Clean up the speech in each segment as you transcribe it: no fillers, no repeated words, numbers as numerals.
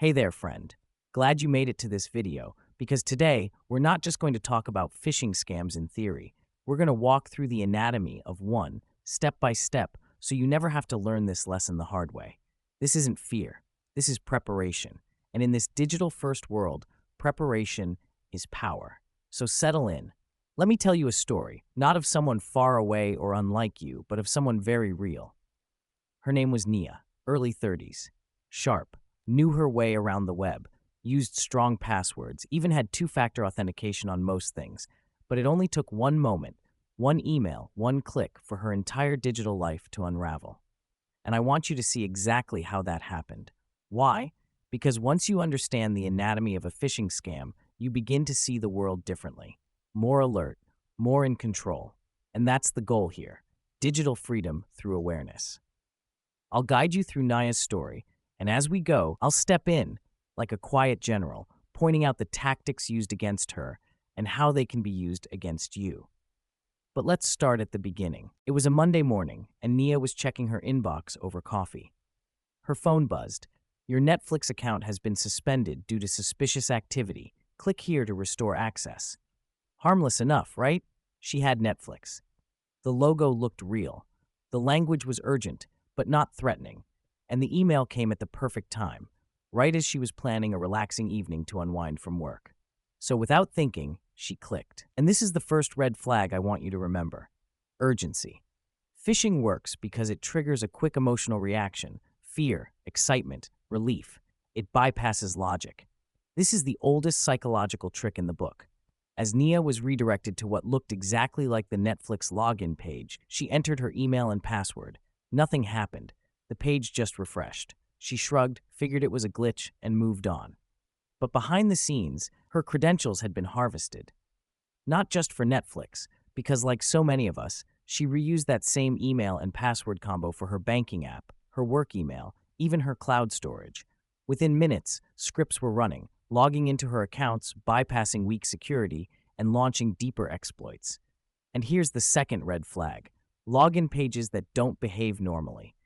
Hey there, friend. Glad you made it to this video because today we're not just going to talk about phishing scams in theory. We're going to walk through the anatomy of one, step by step, so you never have to learn this lesson the hard way. This isn't fear, this is preparation. And in this digital first world, preparation is power. So settle in. Let me tell you a story, not of someone far away or unlike you, but of someone very real. Her name was Nia, early 30s, sharp, knew her way around the web, used strong passwords, even had two-factor authentication on most things. But it only took one moment, one email, one click for her entire digital life to unravel. And I want you to see exactly how that happened. Why? Because once you understand the anatomy of a phishing scam, you begin to see the world differently. More alert, more in control. And that's the goal here, digital freedom through awareness. I'll guide you through Naya's story, and as we go, I'll step in, like a quiet general, pointing out the tactics used against her and how they can be used against you. But let's start at the beginning. It was a Monday morning, and Nia was checking her inbox over coffee. Her phone buzzed. Your Netflix account has been suspended due to suspicious activity. Click here to restore access. Harmless enough, right? She had Netflix. The logo looked real. The language was urgent, but not threatening. And the email came at the perfect time, right as she was planning a relaxing evening to unwind from work. So without thinking, she clicked. And this is the first red flag I want you to remember. Urgency. Phishing works because it triggers a quick emotional reaction, fear, excitement, relief. It bypasses logic. This is the oldest psychological trick in the book. As Nia was redirected to what looked exactly like the Netflix login page, she entered her email and password. Nothing happened. The page just refreshed. She shrugged, figured it was a glitch, and moved on. But behind the scenes, her credentials had been harvested. Not just for Netflix, because like so many of us, she reused that same email and password combo for her banking app, her work email, even her cloud storage. Within minutes, scripts were running, logging into her accounts, bypassing weak security, and launching deeper exploits. And here's the second red flag. Login pages that don't behave normally.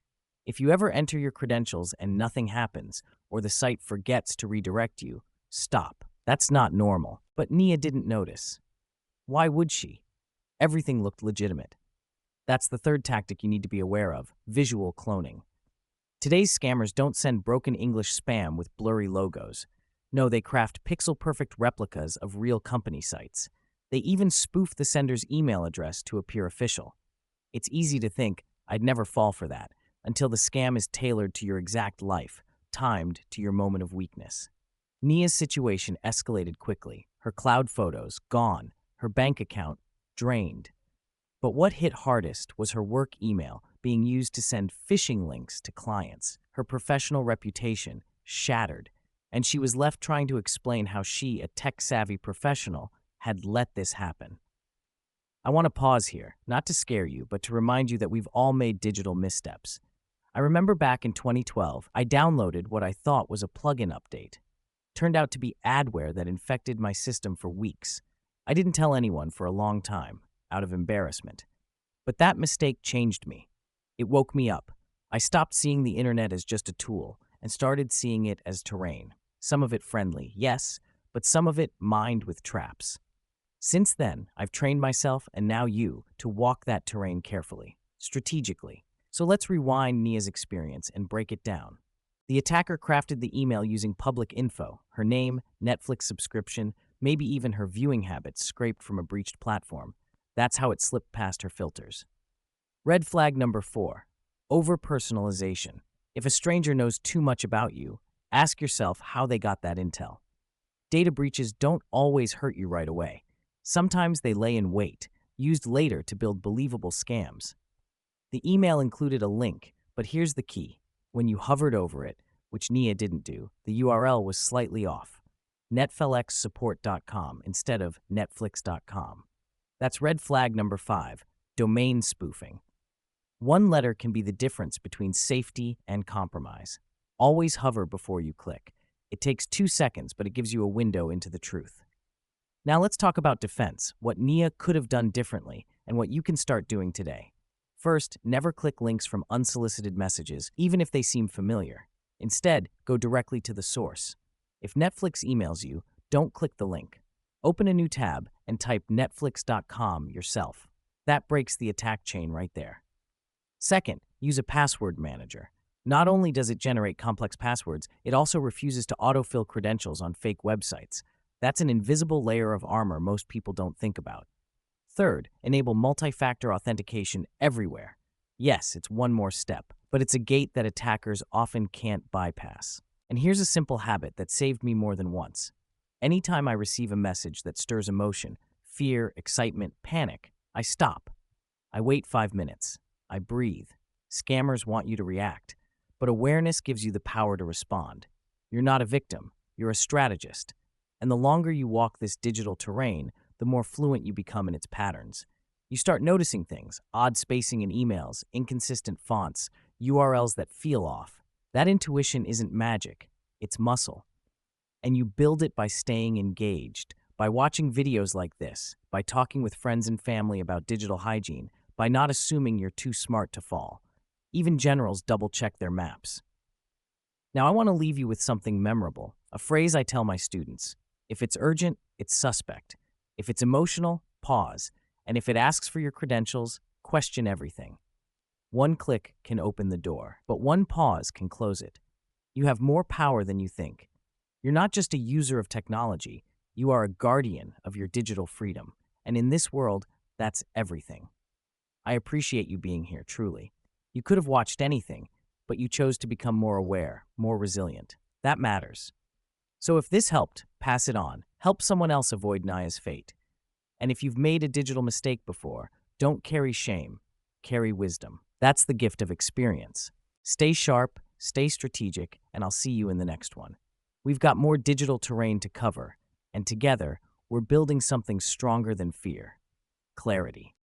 If you ever enter your credentials and nothing happens, or the site forgets to redirect you, stop. That's not normal. But Nia didn't notice. Why would she? Everything looked legitimate. That's the third tactic you need to be aware of, visual cloning. Today's scammers don't send broken English spam with blurry logos. No, they craft pixel-perfect replicas of real company sites. They even spoof the sender's email address to appear official. It's easy to think, I'd never fall for that, until the scam is tailored to your exact life, timed to your moment of weakness. Nia's situation escalated quickly. Her cloud photos, gone. Her bank account, drained. But what hit hardest was her work email being used to send phishing links to clients. Her professional reputation shattered, and she was left trying to explain how she, a tech-savvy professional, had let this happen. I want to pause here, not to scare you, but to remind you that we've all made digital missteps. I remember back in 2012, I downloaded what I thought was a plugin update. Turned out to be adware that infected my system for weeks. I didn't tell anyone for a long time, out of embarrassment. But that mistake changed me. It woke me up. I stopped seeing the internet as just a tool and started seeing it as terrain. Some of it friendly, yes, but some of it mined with traps. Since then, I've trained myself, and now you, to walk that terrain carefully, strategically. So let's rewind Nia's experience and break it down. The attacker crafted the email using public info, her name, Netflix subscription, maybe even her viewing habits scraped from a breached platform. That's how it slipped past her filters. Red flag number 4, over-personalization. If a stranger knows too much about you, ask yourself how they got that intel. Data breaches don't always hurt you right away. Sometimes they lay in wait, used later to build believable scams. The email included a link, but here's the key. When you hovered over it, which Nia didn't do, the URL was slightly off. netflxsupport.com instead of netflix.com. That's red flag number 5, domain spoofing. One letter can be the difference between safety and compromise. Always hover before you click. It takes 2 seconds, but it gives you a window into the truth. Now let's talk about defense, what Nia could have done differently, and what you can start doing today. First, never click links from unsolicited messages, even if they seem familiar. Instead, go directly to the source. If Netflix emails you, don't click the link. Open a new tab and type netflix.com yourself. That breaks the attack chain right there. Second, use a password manager. Not only does it generate complex passwords, it also refuses to autofill credentials on fake websites. That's an invisible layer of armor most people don't think about. Third, enable multi-factor authentication everywhere. Yes, it's one more step, but it's a gate that attackers often can't bypass. And here's a simple habit that saved me more than once. Anytime I receive a message that stirs emotion, fear, excitement, panic, I stop. I wait 5 minutes. I breathe. Scammers want you to react, but awareness gives you the power to respond. You're not a victim, you're a strategist. And the longer you walk this digital terrain, the more fluent you become in its patterns. You start noticing things, odd spacing in emails, inconsistent fonts, URLs that feel off. That intuition isn't magic, it's muscle. And you build it by staying engaged, by watching videos like this, by talking with friends and family about digital hygiene, by not assuming you're too smart to fall. Even generals double-check their maps. Now I want to leave you with something memorable, a phrase I tell my students. If it's urgent, it's suspect. If it's emotional, pause. And if it asks for your credentials, question everything. One click can open the door, but one pause can close it. You have more power than you think. You're not just a user of technology, you are a guardian of your digital freedom. And in this world, that's everything. I appreciate you being here, truly. You could have watched anything, but you chose to become more aware, more resilient. That matters. So if this helped, pass it on. Help someone else avoid Naya's fate. And if you've made a digital mistake before, don't carry shame, carry wisdom. That's the gift of experience. Stay sharp, stay strategic, and I'll see you in the next one. We've got more digital terrain to cover, and together, we're building something stronger than fear. Clarity.